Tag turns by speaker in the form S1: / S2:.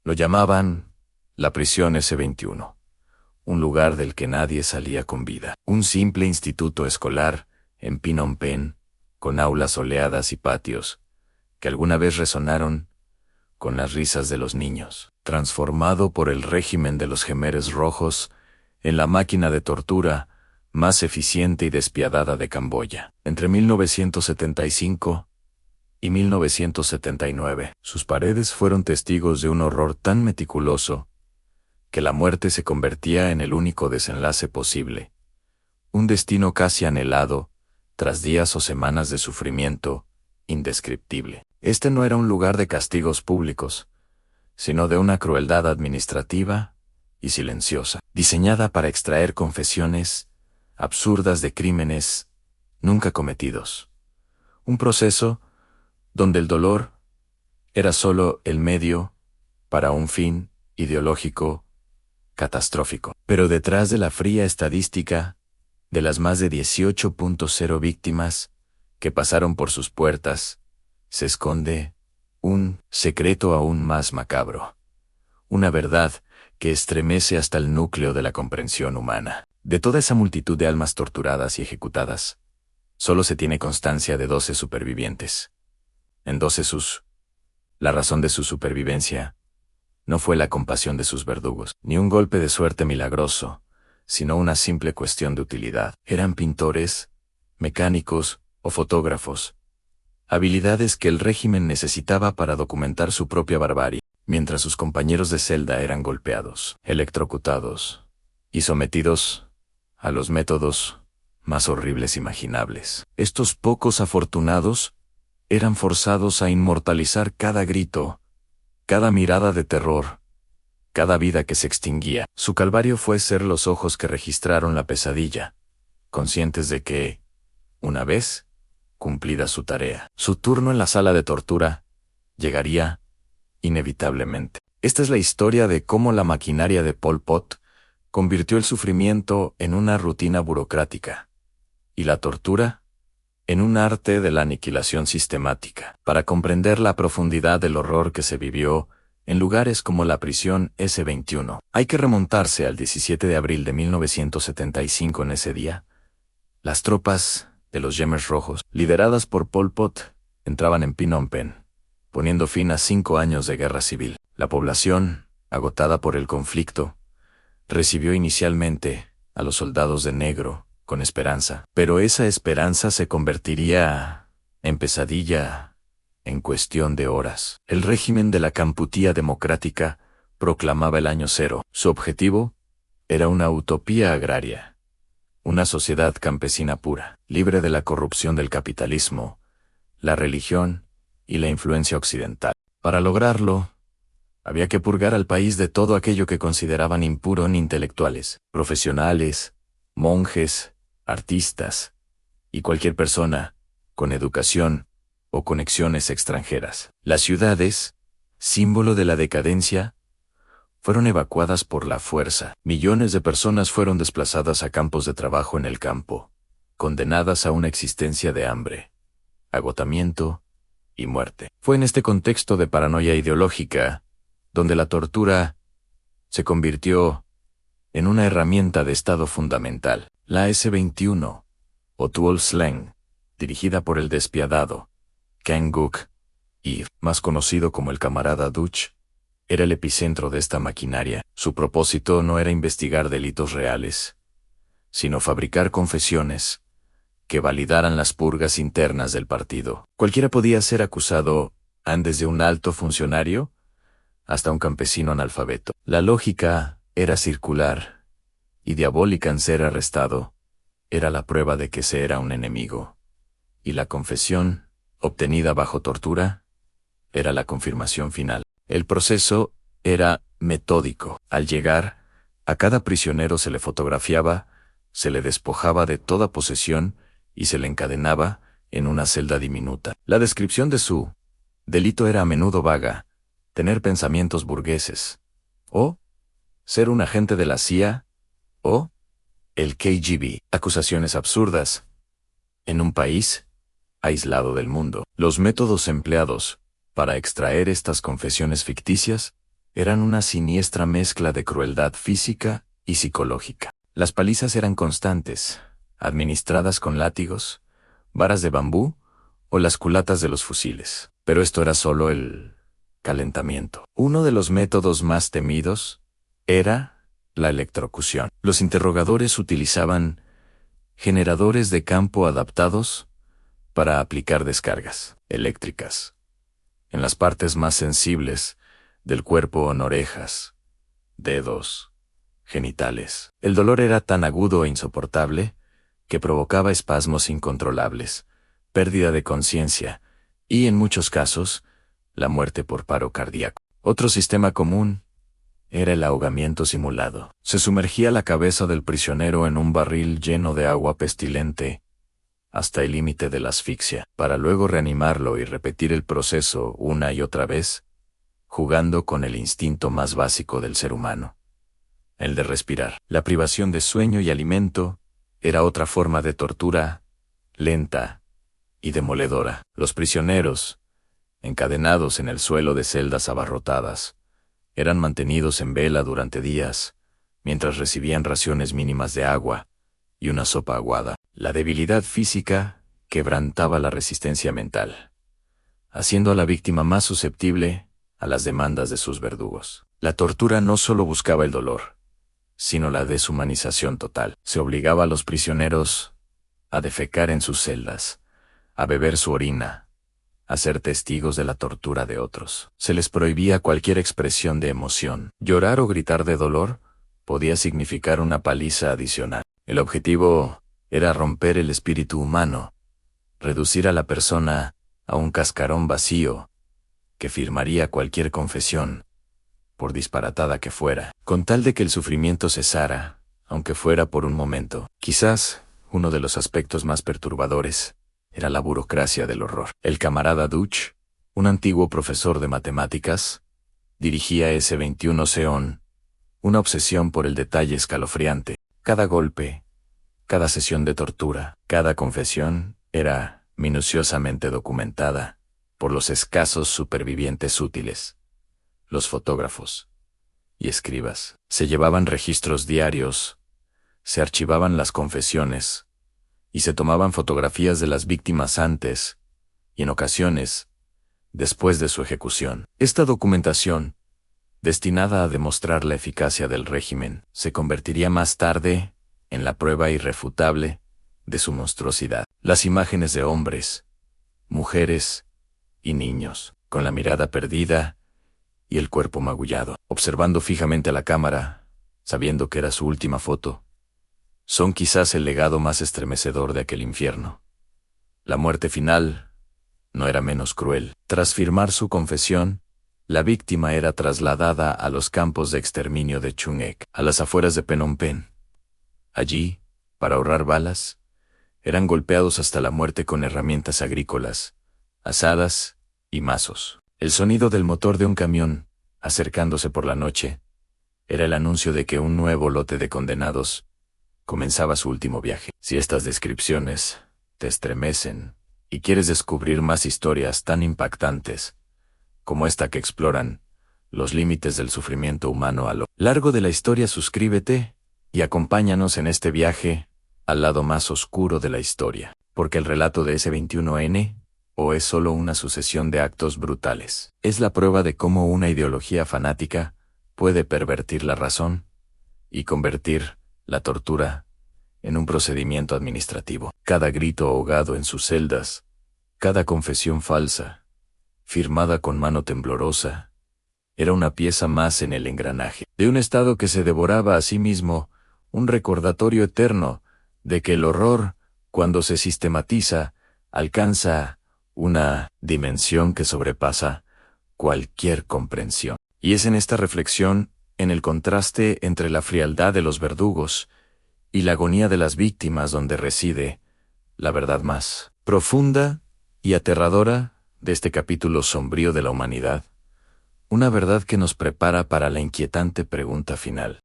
S1: Lo llamaban la prisión S21, un lugar del que nadie salía con vida. Un simple instituto escolar en Phnom Penh, con aulas soleadas y patios, que alguna vez resonaron con las risas de los niños, transformado por el régimen de los Jemeres Rojos en la máquina de tortura más eficiente y despiadada de Camboya. Entre 1975 y 1979, sus paredes fueron testigos de un horror tan meticuloso que la muerte se convertía en el único desenlace posible, un destino casi anhelado tras días o semanas de sufrimiento indescriptible. Este no era un lugar de castigos públicos, sino de una crueldad administrativa y silenciosa, diseñada para extraer confesiones absurdas de crímenes nunca cometidos. Un proceso donde el dolor era solo el medio para un fin ideológico catastrófico. Pero detrás de la fría estadística de las más de 18.0 víctimas que pasaron por sus puertas, se esconde un secreto aún más macabro. Una verdad que estremece hasta el núcleo de la comprensión humana. De toda esa multitud de almas torturadas y ejecutadas, solo se tiene constancia de 12 supervivientes. En 12 la razón de su supervivencia no fue la compasión de sus verdugos, ni un golpe de suerte milagroso, sino una simple cuestión de utilidad. Eran pintores, mecánicos o fotógrafos, habilidades que el régimen necesitaba para documentar su propia barbarie, mientras sus compañeros de celda eran golpeados, electrocutados y sometidos a los métodos más horribles imaginables. Estos pocos afortunados eran forzados a inmortalizar cada grito, cada mirada de terror, cada vida que se extinguía. Su calvario fue ser los ojos que registraron la pesadilla, conscientes de que, una vez cumplida su tarea, su turno en la sala de tortura llegaría inevitablemente. Esta es la historia de cómo la maquinaria de Pol Pot convirtió el sufrimiento en una rutina burocrática y la tortura en un arte de la aniquilación sistemática. Para comprender la profundidad del horror que se vivió en lugares como la prisión S21, hay que remontarse al 17 de abril de 1975. En ese día, las tropas de los Khmers Rojos, lideradas por Pol Pot, entraban en Phnom Penh, poniendo fin a 5 años de guerra civil. La población, agotada por el conflicto, recibió inicialmente a los soldados de negro con esperanza, pero esa esperanza se convertiría en pesadilla en cuestión de horas. El régimen de la Kampuchea Democrática proclamaba el año cero. Su objetivo era una utopía agraria, una sociedad campesina pura, libre de la corrupción del capitalismo, la religión y la influencia occidental. Para lograrlo, había que purgar al país de todo aquello que consideraban impuro en intelectuales, profesionales, monjes, artistas y cualquier persona con educación o conexiones extranjeras. Las ciudades, símbolo de la decadencia, fueron evacuadas por la fuerza. Millones de personas fueron desplazadas a campos de trabajo en el campo, condenadas a una existencia de hambre, agotamiento y muerte. Fue en este contexto de paranoia ideológica donde la tortura se convirtió en una herramienta de Estado fundamental. La S21, o Tuol Sleng, dirigida por el despiadado Kang Gook Ir, más conocido como el camarada Dutch, era el epicentro de esta maquinaria. Su propósito no era investigar delitos reales, sino fabricar confesiones que validaran las purgas internas del partido. Cualquiera podía ser acusado, desde un alto funcionario hasta un campesino analfabeto. La lógica era circular, y diabólica en ser arrestado era la prueba de que se era un enemigo, y la confesión, obtenida bajo tortura, era la confirmación final. El proceso era metódico. Al llegar, a cada prisionero se le fotografiaba, se le despojaba de toda posesión y se le encadenaba en una celda diminuta. La descripción de su delito era a menudo vaga: tener pensamientos burgueses, o ser un agente de la CIA, o el KGB. Acusaciones absurdas en un país aislado del mundo. Los métodos empleados para extraer estas confesiones ficticias eran una siniestra mezcla de crueldad física y psicológica. Las palizas eran constantes, administradas con látigos, varas de bambú o las culatas de los fusiles. Pero esto era solo el calentamiento. Uno de los métodos más temidos era la electrocución. Los interrogadores utilizaban generadores de campo adaptados para aplicar descargas eléctricas en las partes más sensibles del cuerpo, en orejas, dedos, genitales. El dolor era tan agudo e insoportable que provocaba espasmos incontrolables, pérdida de conciencia y, en muchos casos, la muerte por paro cardíaco. Otro sistema común era el ahogamiento simulado. Se sumergía la cabeza del prisionero en un barril lleno de agua pestilente hasta el límite de la asfixia, para luego reanimarlo y repetir el proceso una y otra vez, jugando con el instinto más básico del ser humano, el de respirar. La privación de sueño y alimento era otra forma de tortura lenta y demoledora. Los prisioneros, encadenados en el suelo de celdas abarrotadas, eran mantenidos en vela durante días, mientras recibían raciones mínimas de agua y una sopa aguada. La debilidad física quebrantaba la resistencia mental, haciendo a la víctima más susceptible a las demandas de sus verdugos. La tortura no solo buscaba el dolor, sino la deshumanización total. Se obligaba a los prisioneros a defecar en sus celdas, a beber su orina, a ser testigos de la tortura de otros. Se les prohibía cualquier expresión de emoción. Llorar o gritar de dolor podía significar una paliza adicional. El objetivo era romper el espíritu humano, reducir a la persona a un cascarón vacío que firmaría cualquier confesión, por disparatada que fuera, con tal de que el sufrimiento cesara, aunque fuera por un momento. Quizás uno de los aspectos más perturbadores era la burocracia del horror. El camarada Dutch, un antiguo profesor de matemáticas, dirigía ese 21 Seón, una obsesión por el detalle escalofriante. Cada golpe, cada sesión de tortura, cada confesión era minuciosamente documentada por los escasos supervivientes útiles, los fotógrafos y escribas. Se llevaban registros diarios, se archivaban las confesiones y se tomaban fotografías de las víctimas antes y, en ocasiones, después de su ejecución. Esta documentación, destinada a demostrar la eficacia del régimen, se convertiría más tarde en la prueba irrefutable de su monstruosidad. Las imágenes de hombres, mujeres y niños, con la mirada perdida y el cuerpo magullado, observando fijamente a la cámara, sabiendo que era su última foto, son quizás el legado más estremecedor de aquel infierno. La muerte final no era menos cruel. Tras firmar su confesión, la víctima era trasladada a los campos de exterminio de Chungek, a las afueras de Phnom Penh. Allí, para ahorrar balas, eran golpeados hasta la muerte con herramientas agrícolas, azadas y mazos. El sonido del motor de un camión, acercándose por la noche, era el anuncio de que un nuevo lote de condenados comenzaba su último viaje. Si estas descripciones te estremecen y quieres descubrir más historias tan impactantes como esta que exploran los límites del sufrimiento humano a lo largo de la historia, suscríbete y acompáñanos en este viaje al lado más oscuro de la historia, porque el relato de S21N o es solo una sucesión de actos brutales. Es la prueba de cómo una ideología fanática puede pervertir la razón y convertir la tortura en un procedimiento administrativo. Cada grito ahogado en sus celdas, cada confesión falsa, firmada con mano temblorosa, era una pieza más en el engranaje de un Estado que se devoraba a sí mismo, un recordatorio eterno de que el horror, cuando se sistematiza, alcanza una dimensión que sobrepasa cualquier comprensión. Y es en esta reflexión, en el contraste entre la frialdad de los verdugos y la agonía de las víctimas, donde reside la verdad más profunda y aterradora de este capítulo sombrío de la humanidad, una verdad que nos prepara para la inquietante pregunta final.